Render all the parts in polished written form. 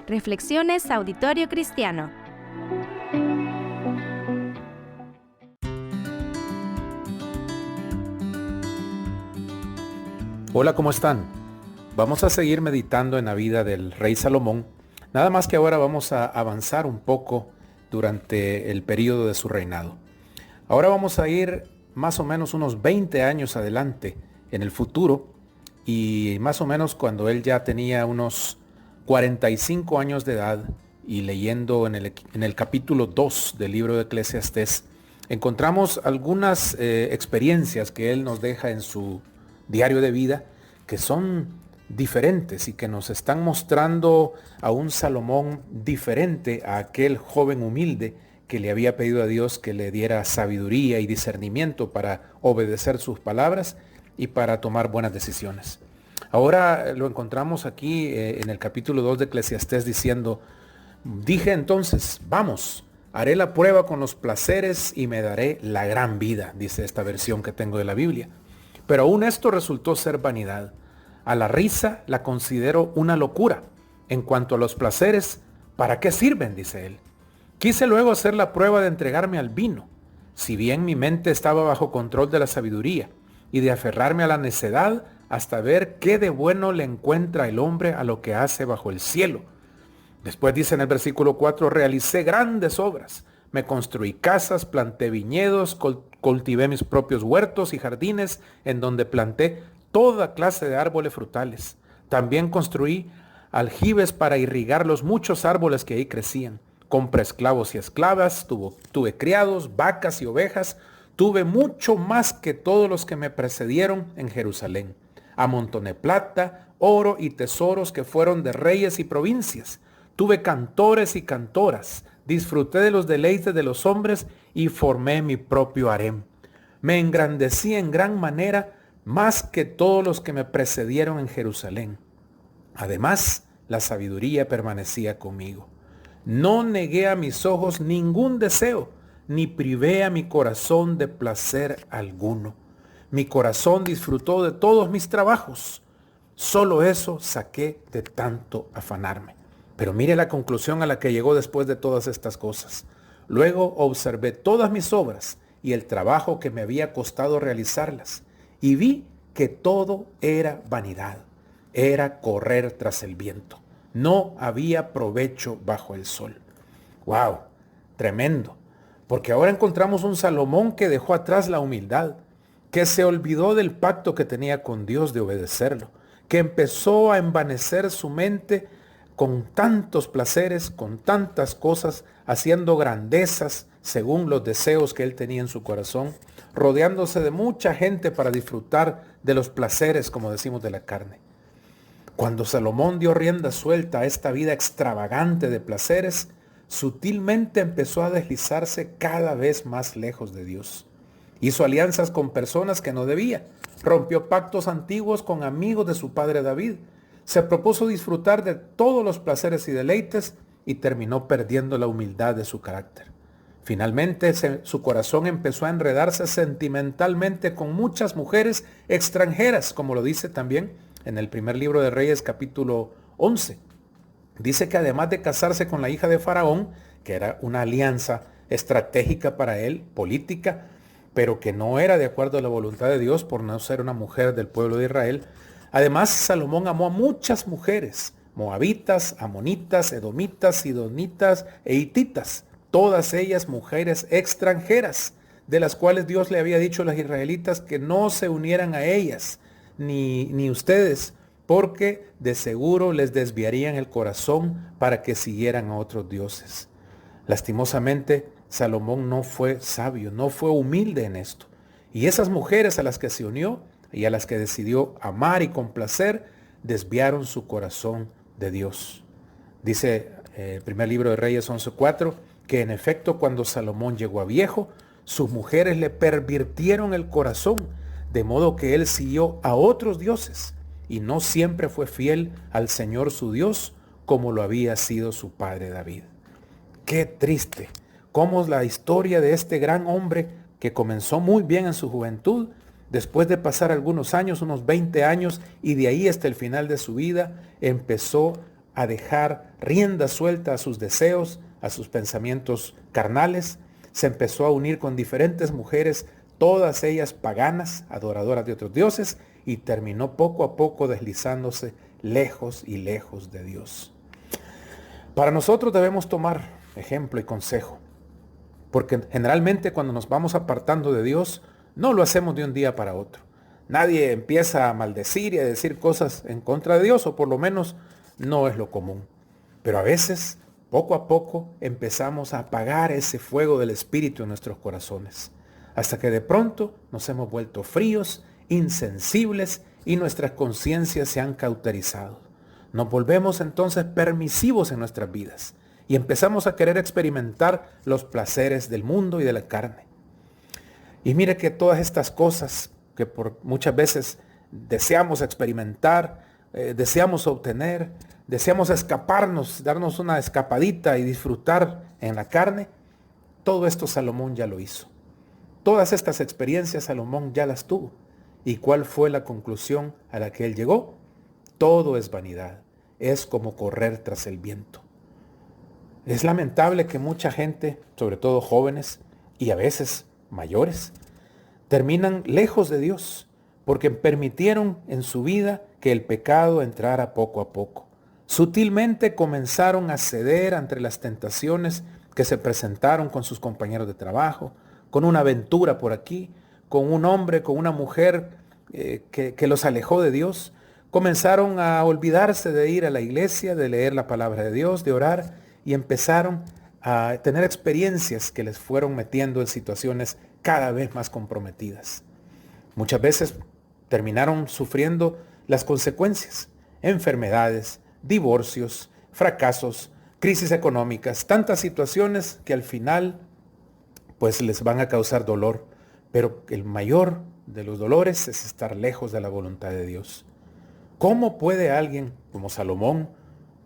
Reflexiones Auditorio Cristiano. Hola, ¿cómo están? Vamos a seguir meditando en la vida del rey Salomón, nada más que ahora vamos a avanzar un poco durante el periodo de su reinado. Ahora vamos a ir más o menos unos 20 años adelante en el futuro y más o menos cuando él ya tenía unos 45 años de edad y leyendo en el capítulo 2 del libro de Eclesiastés, encontramos algunas experiencias que él nos deja en su diario de vida que son diferentes y que nos están mostrando a un Salomón diferente a aquel joven humilde que le había pedido a Dios que le diera sabiduría y discernimiento para obedecer sus palabras y para tomar buenas decisiones. Ahora lo encontramos aquí en el capítulo 2 de Eclesiastés diciendo: dije entonces, vamos, haré la prueba con los placeres y me daré la gran vida, dice esta versión que tengo de la Biblia. Pero aún esto resultó ser vanidad. A la risa la considero una locura. En cuanto a los placeres, ¿para qué sirven?, dice él. Quise luego hacer la prueba de entregarme al vino, si bien mi mente estaba bajo control de la sabiduría, y de aferrarme a la necedad hasta ver qué de bueno le encuentra el hombre a lo que hace bajo el cielo. Después dice en el versículo 4, realicé grandes obras, me construí casas, planté viñedos, cultivé mis propios huertos y jardines en donde planté toda clase de árboles frutales. También construí aljibes para irrigar los muchos árboles que ahí crecían. Compré esclavos y esclavas, tuve criados, vacas y ovejas. Tuve mucho más que todos los que me precedieron en Jerusalén. Amontoné plata, oro y tesoros que fueron de reyes y provincias. Tuve cantores y cantoras. Disfruté de los deleites de los hombres y formé mi propio harem. Me engrandecí en gran manera más que todos los que me precedieron en Jerusalén. Además, la sabiduría permanecía conmigo. No negué a mis ojos ningún deseo, ni privé a mi corazón de placer alguno. Mi corazón disfrutó de todos mis trabajos. Solo eso saqué de tanto afanarme. Pero mire la conclusión a la que llegó después de todas estas cosas. Luego observé todas mis obras y el trabajo que me había costado realizarlas, y vi que todo era vanidad, era correr tras el viento. No había provecho bajo el sol. ¡Wow! Tremendo. Porque ahora encontramos un Salomón que dejó atrás la humildad, que se olvidó del pacto que tenía con Dios de obedecerlo, que empezó a envanecer su mente con tantos placeres, con tantas cosas, haciendo grandezas según los deseos que él tenía en su corazón, rodeándose de mucha gente para disfrutar de los placeres, como decimos, de la carne. Cuando Salomón dio rienda suelta a esta vida extravagante de placeres, sutilmente empezó a deslizarse cada vez más lejos de Dios. Hizo alianzas con personas que no debía, rompió pactos antiguos con amigos de su padre David, se propuso disfrutar de todos los placeres y deleites y terminó perdiendo la humildad de su carácter. Finalmente su corazón empezó a enredarse sentimentalmente con muchas mujeres extranjeras, como lo dice también en el primer libro de Reyes, capítulo 11. Dice que además de casarse con la hija de Faraón, que era una alianza estratégica para él, política, pero que no era de acuerdo a la voluntad de Dios por no ser una mujer del pueblo de Israel, además Salomón amó a muchas mujeres, moabitas, amonitas, edomitas, sidonitas e hititas, todas ellas mujeres extranjeras, de las cuales Dios le había dicho a los israelitas que no se unieran a ellas, ni ustedes, porque de seguro les desviarían el corazón para que siguieran a otros dioses. Lastimosamente, Salomón no fue sabio, no fue humilde en esto. Y esas mujeres a las que se unió y a las que decidió amar y complacer, desviaron su corazón de Dios. Dice el primer libro de Reyes 11:4, que en efecto cuando Salomón llegó a viejo, sus mujeres le pervirtieron el corazón, de modo que él siguió a otros dioses y no siempre fue fiel al Señor su Dios como lo había sido su padre David. Qué triste cómo la historia de este gran hombre que comenzó muy bien en su juventud, después de pasar algunos años, unos 20 años, y de ahí hasta el final de su vida, empezó a dejar rienda suelta a sus deseos, a sus pensamientos carnales. Se empezó a unir con diferentes mujeres, todas ellas paganas, adoradoras de otros dioses, y terminó poco a poco deslizándose lejos y lejos de Dios. Para nosotros debemos tomar ejemplo y consejo, porque generalmente cuando nos vamos apartando de Dios, no lo hacemos de un día para otro. Nadie empieza a maldecir y a decir cosas en contra de Dios, o por lo menos no es lo común. Pero a veces, poco a poco, empezamos a apagar ese fuego del Espíritu en nuestros corazones, hasta que de pronto nos hemos vuelto fríos, insensibles, y nuestras conciencias se han cauterizado. Nos volvemos entonces permisivos en nuestras vidas y empezamos a querer experimentar los placeres del mundo y de la carne. Y mire que todas estas cosas que por muchas veces deseamos experimentar, deseamos obtener, deseamos escaparnos, darnos una escapadita y disfrutar en la carne, todo esto Salomón ya lo hizo. Todas estas experiencias Salomón ya las tuvo. ¿Y cuál fue la conclusión a la que él llegó? Todo es vanidad, es como correr tras el viento. Es lamentable que mucha gente, sobre todo jóvenes y a veces mayores, terminan lejos de Dios porque permitieron en su vida que el pecado entrara poco a poco. Sutilmente comenzaron a ceder ante las tentaciones que se presentaron con sus compañeros de trabajo, con una aventura por aquí, con un hombre, con una mujer que los alejó de Dios. Comenzaron a olvidarse de ir a la iglesia, de leer la palabra de Dios, de orar, y empezaron a tener experiencias que les fueron metiendo en situaciones cada vez más comprometidas. Muchas veces terminaron sufriendo las consecuencias, enfermedades, divorcios, fracasos, crisis económicas, tantas situaciones que al final pues les van a causar dolor, pero el mayor de los dolores es estar lejos de la voluntad de Dios. ¿Cómo puede alguien como Salomón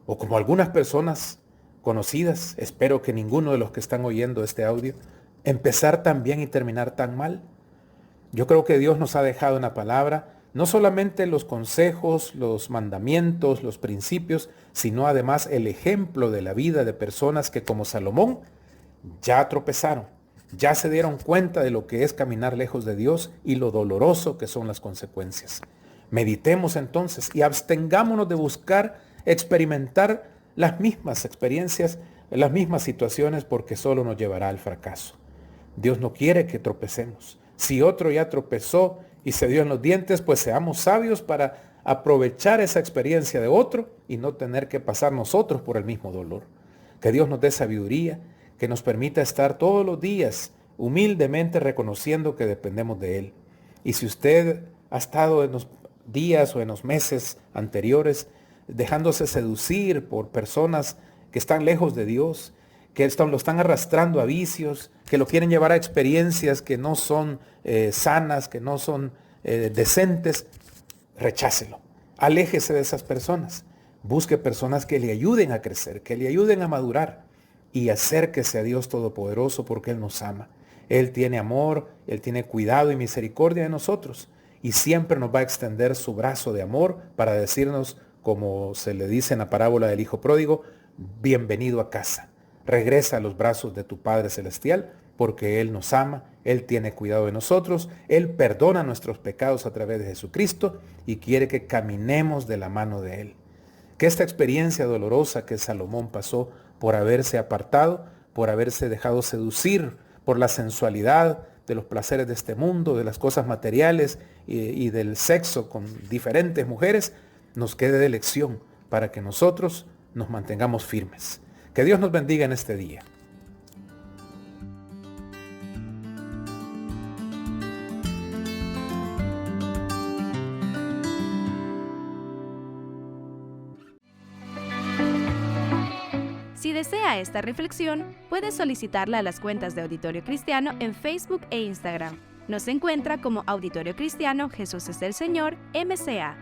o como algunas personas conocidas, espero que ninguno de los que están oyendo este audio, empezar tan bien y terminar tan mal? Yo creo que Dios nos ha dejado en la palabra no solamente los consejos, los mandamientos, los principios, sino además el ejemplo de la vida de personas que como Salomón ya tropezaron, ya se dieron cuenta de lo que es caminar lejos de Dios y lo doloroso que son las consecuencias. Meditemos entonces y abstengámonos de buscar experimentar las mismas experiencias, las mismas situaciones, porque solo nos llevará al fracaso. Dios no quiere que tropecemos. Si otro ya tropezó y se dio en los dientes, pues seamos sabios para aprovechar esa experiencia de otro y no tener que pasar nosotros por el mismo dolor. Que Dios nos dé sabiduría, que nos permita estar todos los días humildemente reconociendo que dependemos de Él. Y si usted ha estado en los días o en los meses anteriores dejándose seducir por personas que están lejos de Dios, que lo están arrastrando a vicios, que lo quieren llevar a experiencias que no son sanas, que no son decentes, rechácelo. Aléjese de esas personas. Busque personas que le ayuden a crecer, que le ayuden a madurar, y acérquese a Dios Todopoderoso porque Él nos ama. Él tiene amor, Él tiene cuidado y misericordia de nosotros, y siempre nos va a extender su brazo de amor para decirnos, como se le dice en la parábola del hijo pródigo, bienvenido a casa. Regresa a los brazos de tu Padre Celestial, porque Él nos ama, Él tiene cuidado de nosotros, Él perdona nuestros pecados a través de Jesucristo y quiere que caminemos de la mano de Él. Que esta experiencia dolorosa que Salomón pasó por haberse apartado, por haberse dejado seducir por la sensualidad de los placeres de este mundo, de las cosas materiales y del sexo con diferentes mujeres, nos quede de lección para que nosotros nos mantengamos firmes. Que Dios nos bendiga en este día. Si desea esta reflexión, puede solicitarla a las cuentas de Auditorio Cristiano en Facebook e Instagram. Nos encuentra como Auditorio Cristiano Jesús es el Señor, MCA.